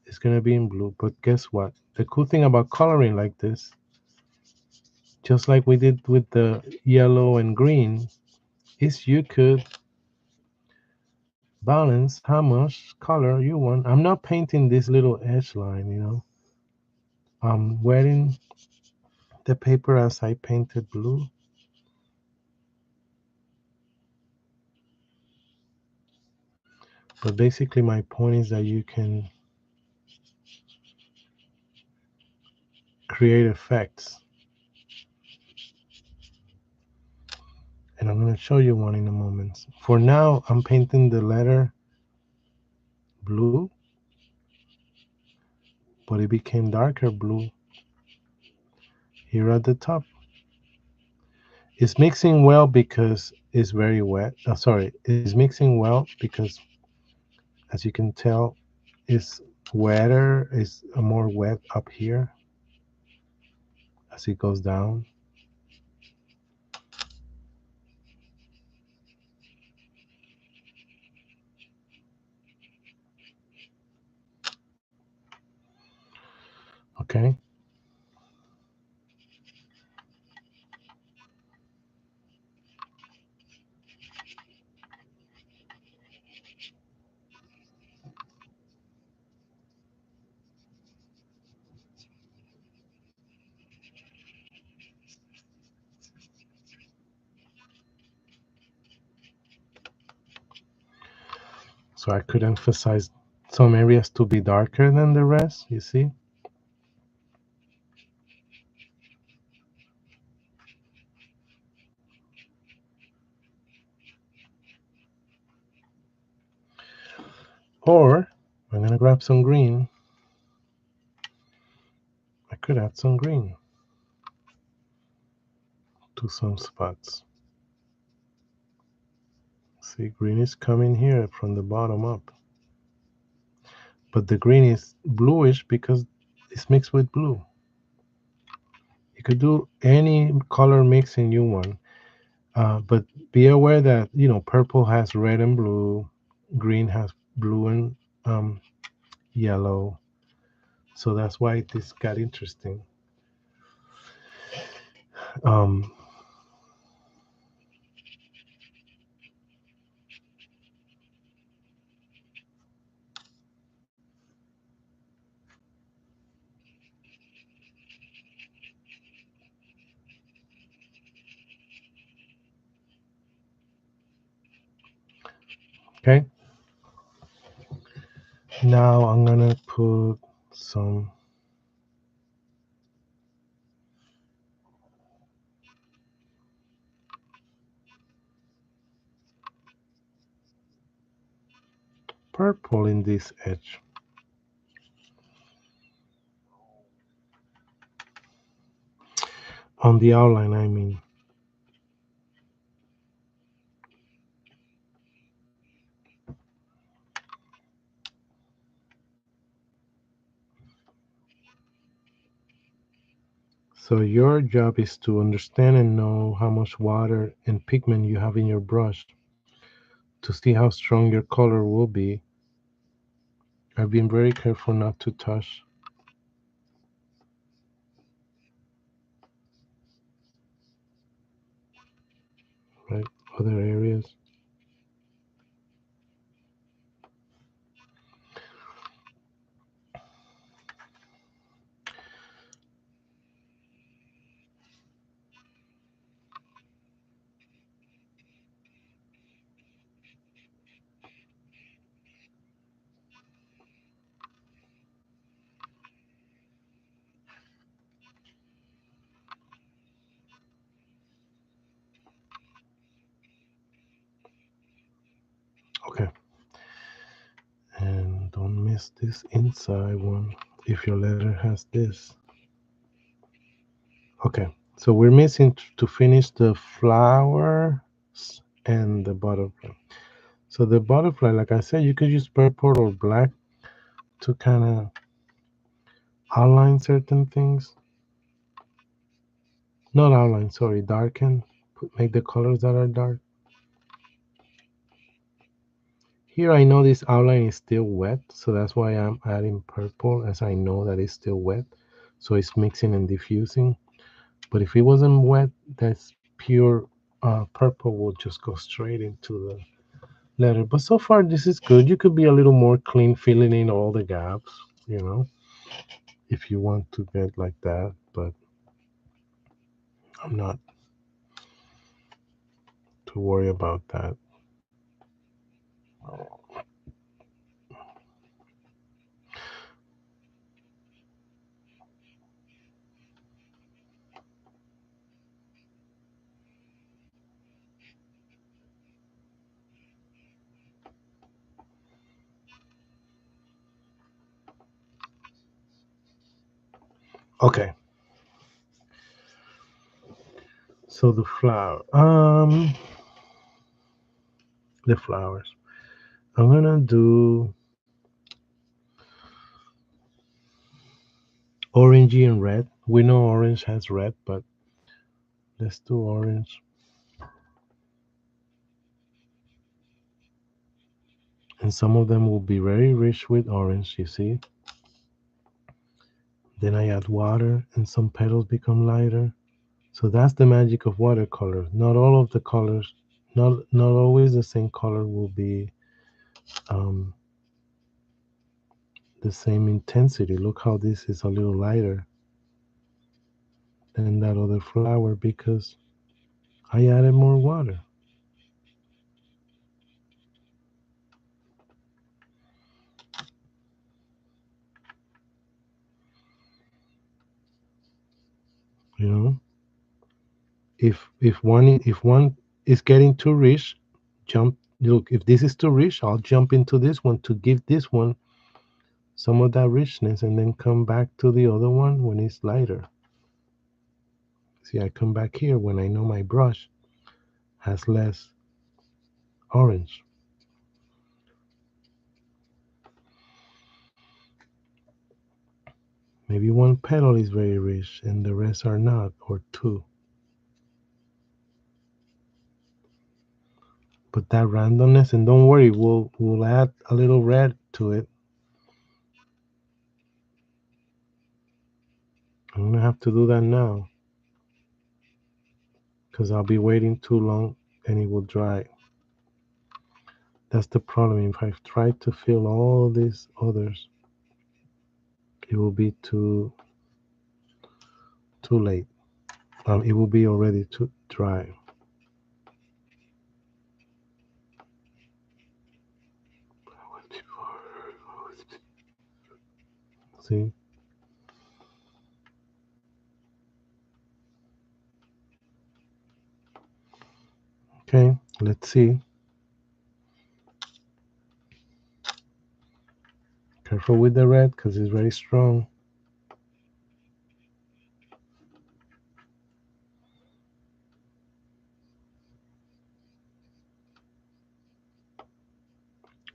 is gonna be in blue. But guess what? The cool thing about coloring like this, just like we did with the yellow and green, is you could balance how much color you want. I'm not painting this little edge line. I'm wetting the paper as I painted blue. But basically my point is that you can create effects. And I'm going to show you one in a moment. For now, I'm painting the letter blue, but it became darker blue here at the top. It's mixing well because it's very wet. Sorry, it's mixing well because, as you can tell, it's wetter, it's more wet up here as it goes down. Okay. So I could emphasize some areas to be darker than the rest, you see? Or I'm going to grab some green. I could add some green to some spots. See, green is coming here from the bottom up. But the green is bluish because it's mixed with blue. You could do any color mixing you want. But be aware that, purple has red and blue, green has blue and yellow. So that's why this got interesting. Um, okay. Now I'm gonna put some purple in this edge. On the outline, I mean. So your job is to understand and know how much water and pigment you have in your brush to see how strong your color will be. I've been very careful not to touch, right, other areas. Okay. And don't miss this inside one if your letter has this. Okay, so we're missing to finish the flowers and the butterfly. So the butterfly, like I said, you could use purple or black to kind of outline certain things. Not outline, sorry, darken. make the colors that are dark. Here I know this outline is still wet, so that's why I'm adding purple, as I know that it's still wet. So it's mixing and diffusing. But if it wasn't wet, that's pure purple will just go straight into the letter. But so far, this is good. You could be a little more clean, filling in all the gaps, you know, if you want to get like that. But I'm not too worried about that. Okay, so the flowers. I'm gonna do orangey and red. We know orange has red, but let's do orange. And some of them will be very rich with orange, you see. Then I add water and some petals become lighter. So that's the magic of watercolors. Not all of the colors, not always the same color will be um, the same intensity. Look how this is a little lighter than that other flower because I added more water. You know, if one is getting too rich, jump. Look, if this is too rich, I'll jump into this one to give this one some of that richness, and then come back to the other one when it's lighter. See, I come back here when I know my brush has less orange. Maybe one petal is very rich and the rest are not, or two. But that randomness, and don't worry, we'll add a little red to it. I'm gonna have to do that now because I'll be waiting too long and it will dry. That's the problem. If I try to fill all these others, it will be too late. It will be already too dry. See? Okay, let's see. Careful with the red because it's very strong.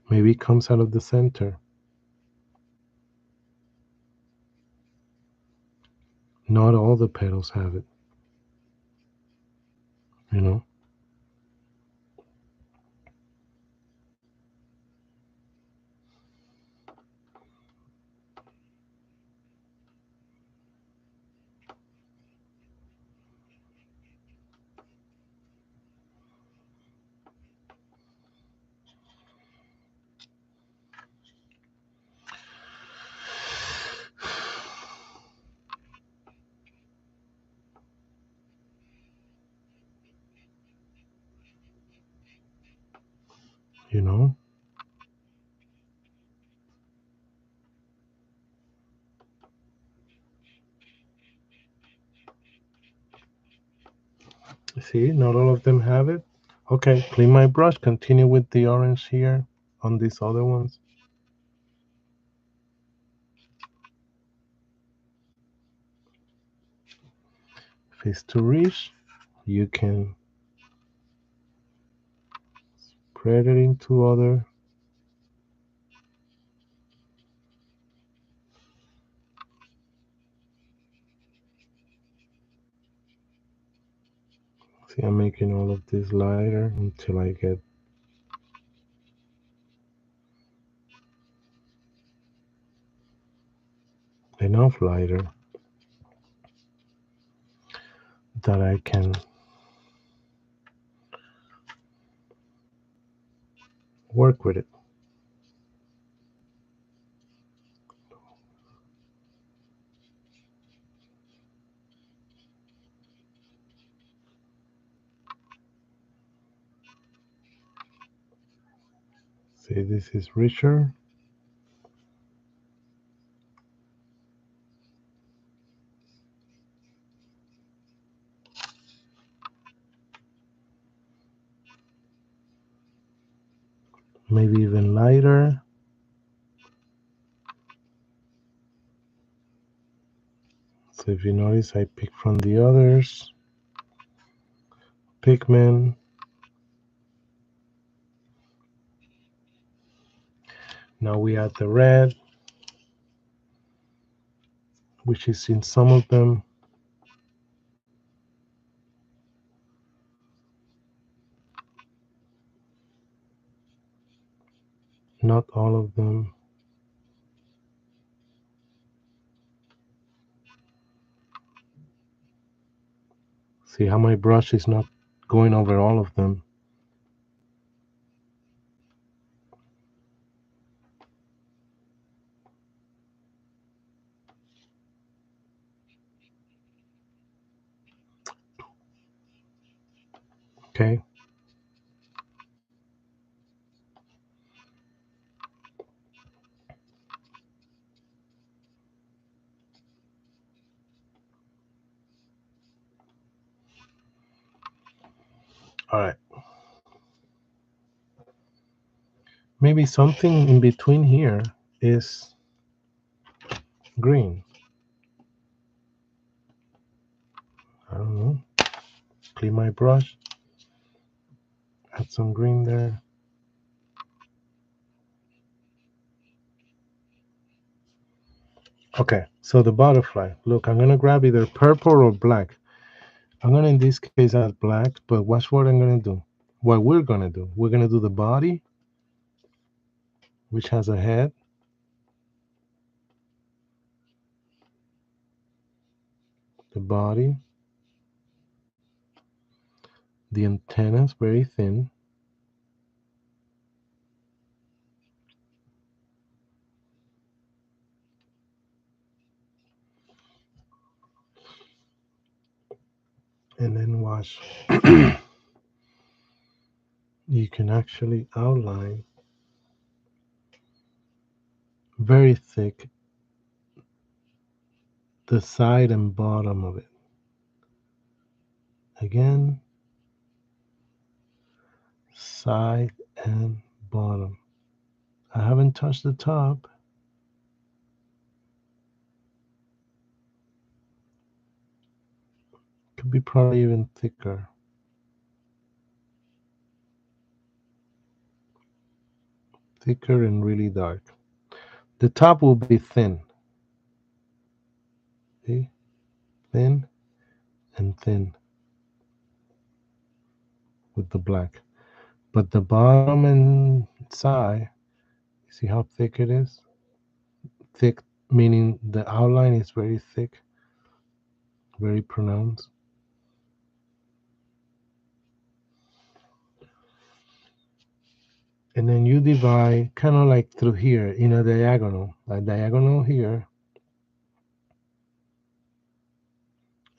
Maybe it comes out of the center. Not all the petals have it, you know? You know? See, not all of them have it. Okay, clean my brush. Continue with the orange here on these other ones. If it's too rich, you can spread it into other. See, I'm making all of this lighter until I get enough lighter that I can work with it. See, this is richer. Maybe even lighter. So if you notice, I pick from the others. Pigment. Now we add the red, which is in some of them. Not all of them. See how my brush is not going over all of them. Okay. All right. Maybe something in between here is green. I don't know. Clean my brush. Add some green there. Okay, so the butterfly. Look, I'm gonna grab either purple or black. I'm gonna in this case add black, but watch what I'm gonna do. What we're gonna do. We're gonna do the body, which has a head. The body. The antennas very thin. And then watch. You can actually outline very thick the side and bottom of it. Again, side and bottom. I haven't touched the top. Could be probably even thicker. Thicker and really dark. The top will be thin. See? Thin and thin with the black. But the bottom and side, see how thick it is? Thick meaning the outline is very thick, very pronounced. And then you divide kind of like through here in a diagonal, like diagonal here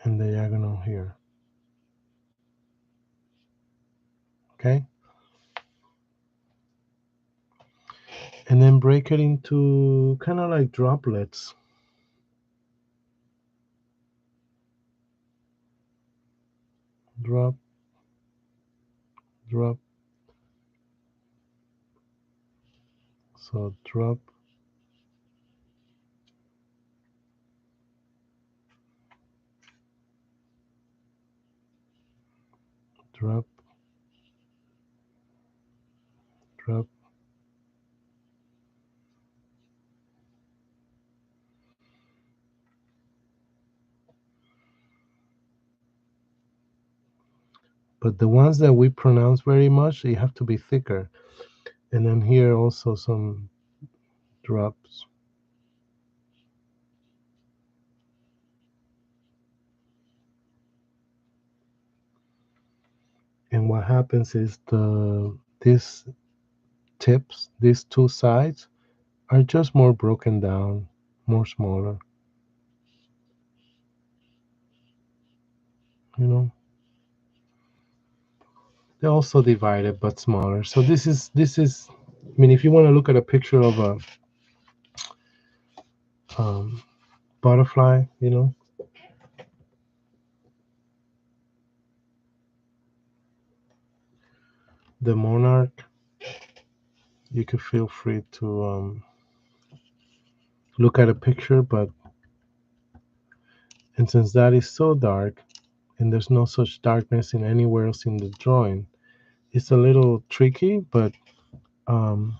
and diagonal here. Okay? And then break it into kind of like droplets. Drop, drop. So drop, drop, drop. But the ones that we pronounce very much, they have to be thicker. And then here also some drops. And what happens is these tips, these two sides, are just more broken down, more smaller. You know, they're also divided but smaller. So this is. I mean, if you want to look at a picture of a um, butterfly, the monarch, you could feel free to look at a picture. But and since that is so dark, and there's no such darkness in anywhere else in the drawing, it's a little tricky. But um,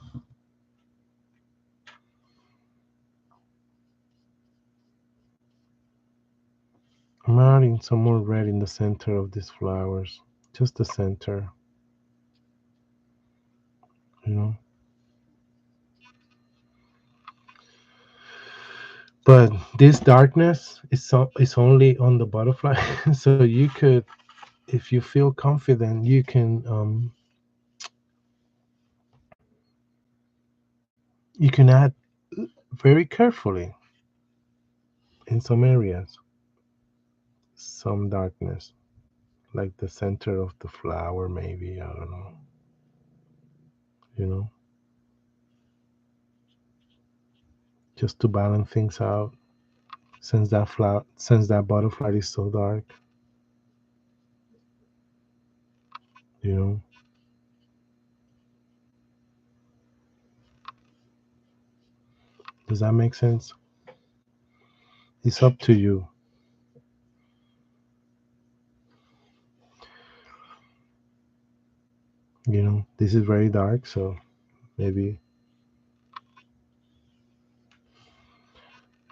I'm adding some more red in the center of these flowers, just the center, you know. But this darkness is only on the butterfly, so you could, if you feel confident, you can add very carefully in some areas some darkness, like the center of the flower, maybe, I don't know, you know, just to balance things out. Since that butterfly is so dark, you know. Does that make sense? It's up to you. You know, this is very dark, so maybe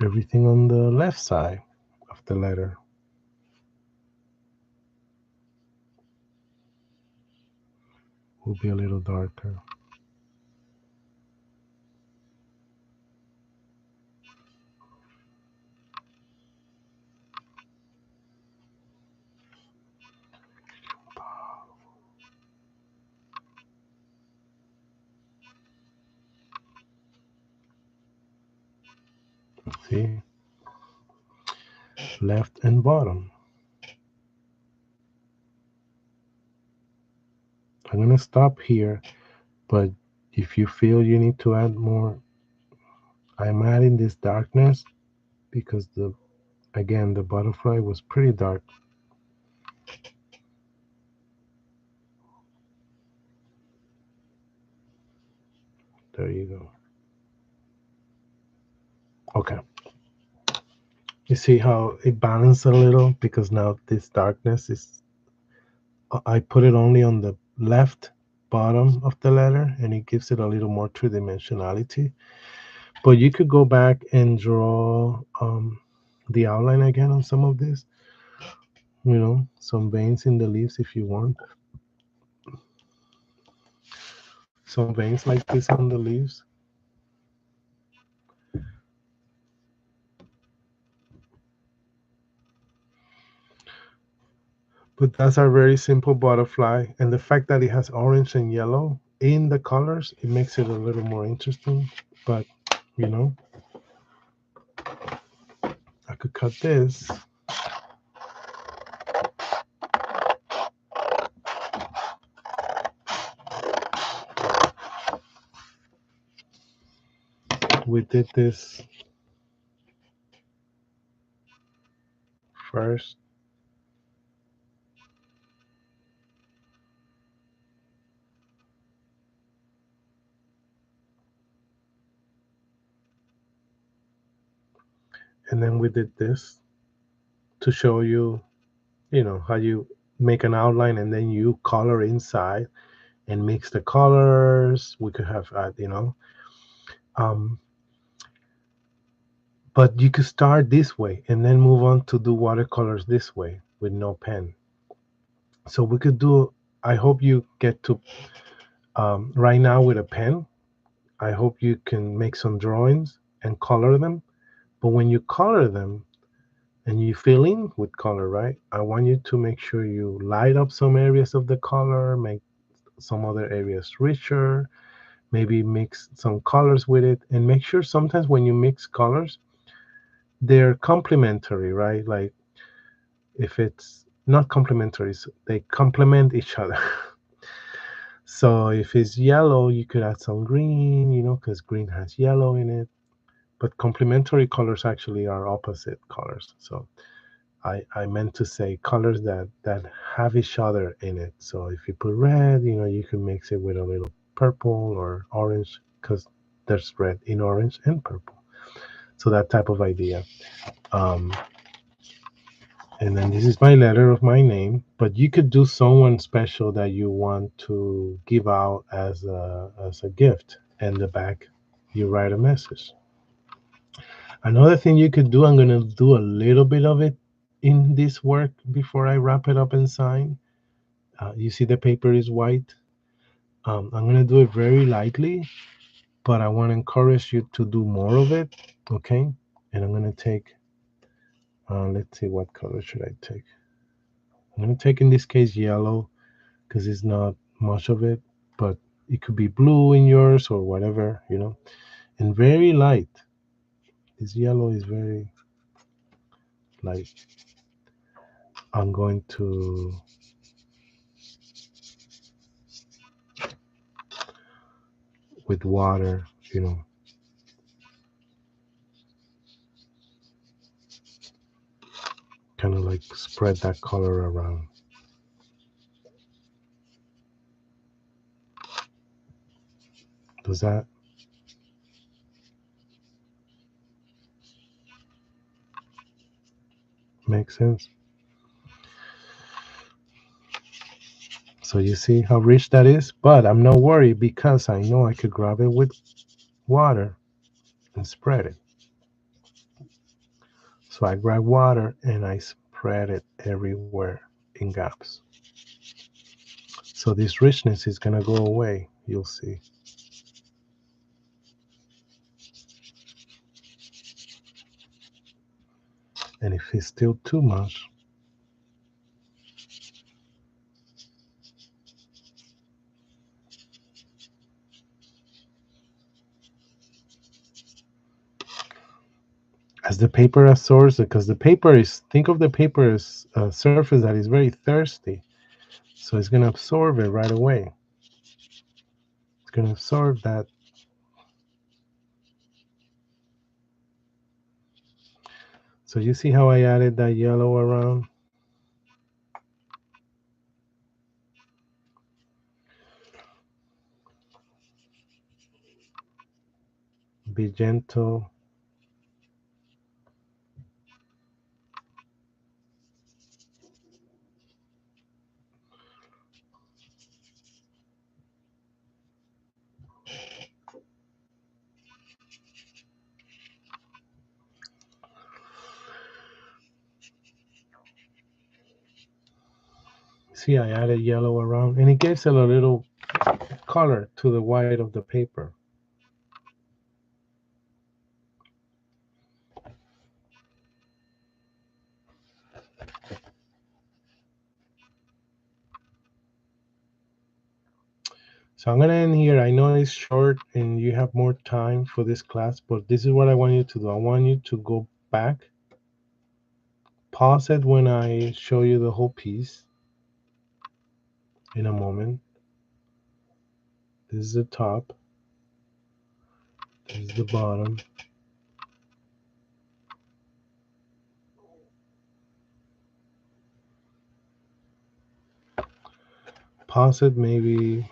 everything on the left side of the letter will be a little darker. See, left and bottom. I'm gonna stop here, but if you feel you need to add more, I'm adding this darkness because the butterfly was pretty dark. There you go. Okay. You see how it balanced a little because now this darkness is, I put it only on the left bottom of the letter and it gives it a little more two dimensionality. But you could go back and draw the outline again on some of this, some veins in the leaves if you want. Some veins like this on the leaves. But that's a very simple butterfly. And the fact that it has orange and yellow in the colors, it makes it a little more interesting. But, you know, I could cut this. We did this first. And then we did this to show you, how you make an outline and then you color inside and mix the colors. We could have, um, but you could start this way and then move on to do watercolors this way with no pen. So we could do, I hope you get to, right now with a pen, I hope you can make some drawings and color them. But when you color them and you fill in with color, right? I want you to make sure you light up some areas of the color, make some other areas richer, maybe mix some colors with it, and make sure sometimes when you mix colors, they're complementary, right? Like if it's not complementary, so they complement each other. So if it's yellow, you could add some green, because green has yellow in it. But complementary colors actually are opposite colors. So I meant to say colors that have each other in it. So if you put red, you can mix it with a little purple or orange because there's red in orange and purple. So that type of idea. Um, and then this is my letter of my name, but you could do someone special that you want to give out as a gift. And the back, you write a message. Another thing you could do, I'm gonna do a little bit of it in this work before I wrap it up and sign. You see the paper is white. I'm gonna do it very lightly, but I want to encourage you to do more of it. Okay, and I'm gonna take. Let's see, what color should I take? I'm gonna take in this case yellow because it's not much of it, but it could be blue in yours or whatever. And very light. This yellow is very light. I'm going to with water, kind of like spread that color around. Does that make sense? So you see how rich that is? But I'm not worried because I know I could grab it with water and spread it. So I grab water and I spread it everywhere in gaps. So this richness is going to go away. You'll see. And if it's still too much, as the paper absorbs it, because the paper is, think of the paper as a surface that is very thirsty. So it's going to absorb it right away. It's going to absorb that. So you see how I added that yellow around? Be gentle. See, I added yellow around, and it gives it a little color to the white of the paper. So I'm going to end here. I know it's short and you have more time for this class, but this is what I want you to do. I want you to go back, pause it when I show you the whole piece in a moment. This is the top. This is the bottom. Pause it maybe.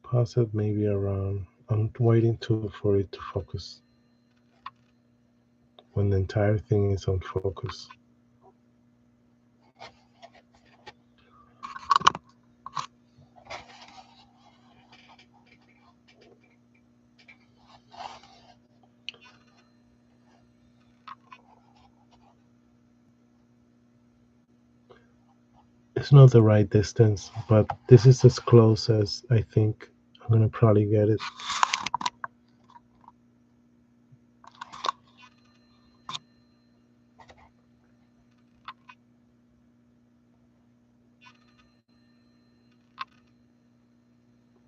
Pause it maybe around. I'm waiting for it to focus when the entire thing is on focus. It's not the right distance, but this is as close as I think I'm gonna probably get it.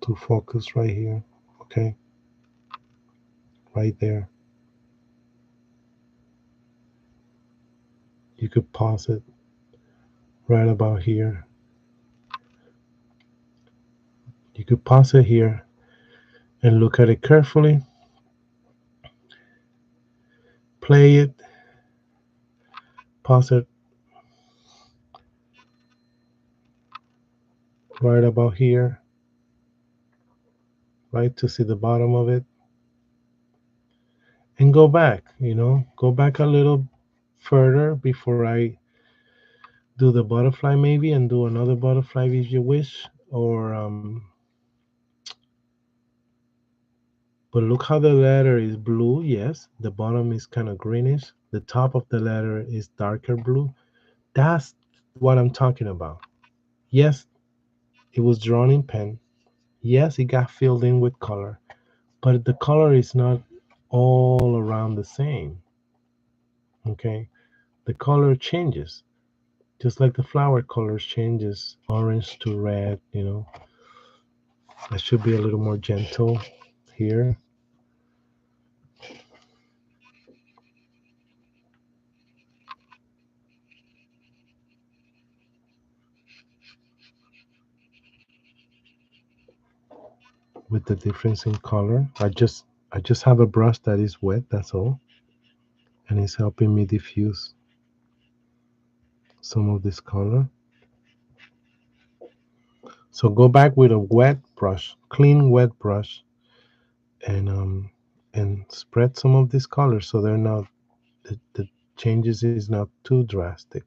To focus right here. Okay, right there. You could pause it right about here. You could pause it here and look at it carefully. Play it, pause it right about here, right to see the bottom of it, and go back. Go back a little further before I do the butterfly maybe, and do another butterfly if you wish. Or but look how the letter is blue. Yes, the bottom is kind of greenish. The top of the letter is darker blue. That's what I'm talking about. Yes, it was drawn in pen. Yes, it got filled in with color, but the color is not all around the same. Okay, the color changes, just like the flower colors changes, orange to red. I should be a little more gentle here. With the difference in color. I just have a brush that is wet, that's all, and it's helping me diffuse some of this color. So go back with a wet brush, clean wet brush, and spread some of these colors so they're not the changes is not too drastic.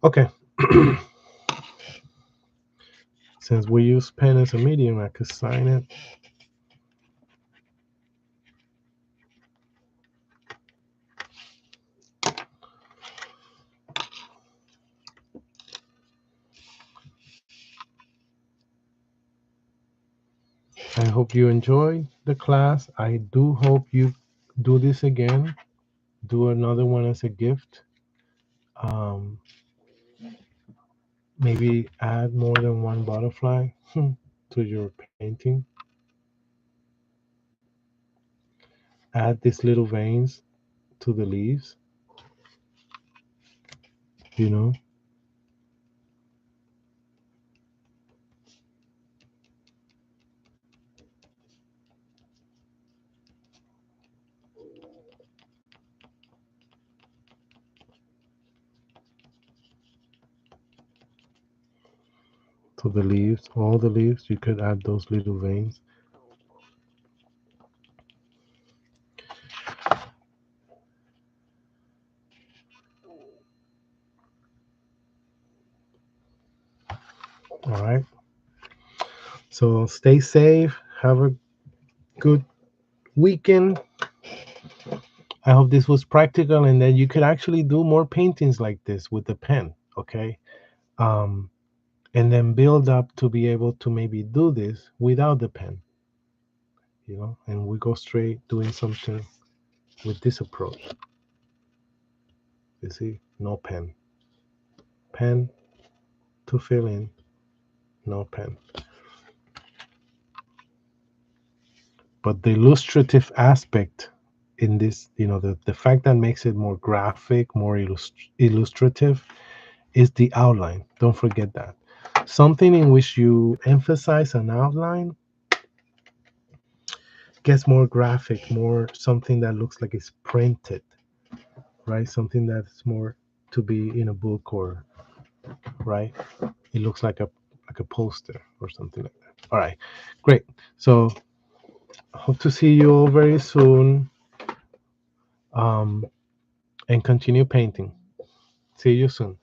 Okay. Since we use pen as a medium, I could sign it. I hope you enjoy the class. I do hope you do this again. Do another one as a gift. Um, Maybe add more than one butterfly to your painting. Add these little veins to the leaves, you know. To the leaves, all the leaves, you could add those little veins. All right. So stay safe. Have a good weekend. I hope this was practical and that you could actually do more paintings like this with the pen. Okay. Um, and then build up to be able to maybe do this without the pen, and we go straight doing something with this approach. You see, no pen. Pen to fill in, no pen. But the illustrative aspect in this, the fact that makes it more graphic, more illustrative is the outline. Don't forget that. Something in which you emphasize an outline gets more graphic, more something that looks like it's printed, right? Something that's more to be in a book, or right? It looks like a poster or something like that. All right, great. So hope to see you all very soon, um, and continue painting. See you soon.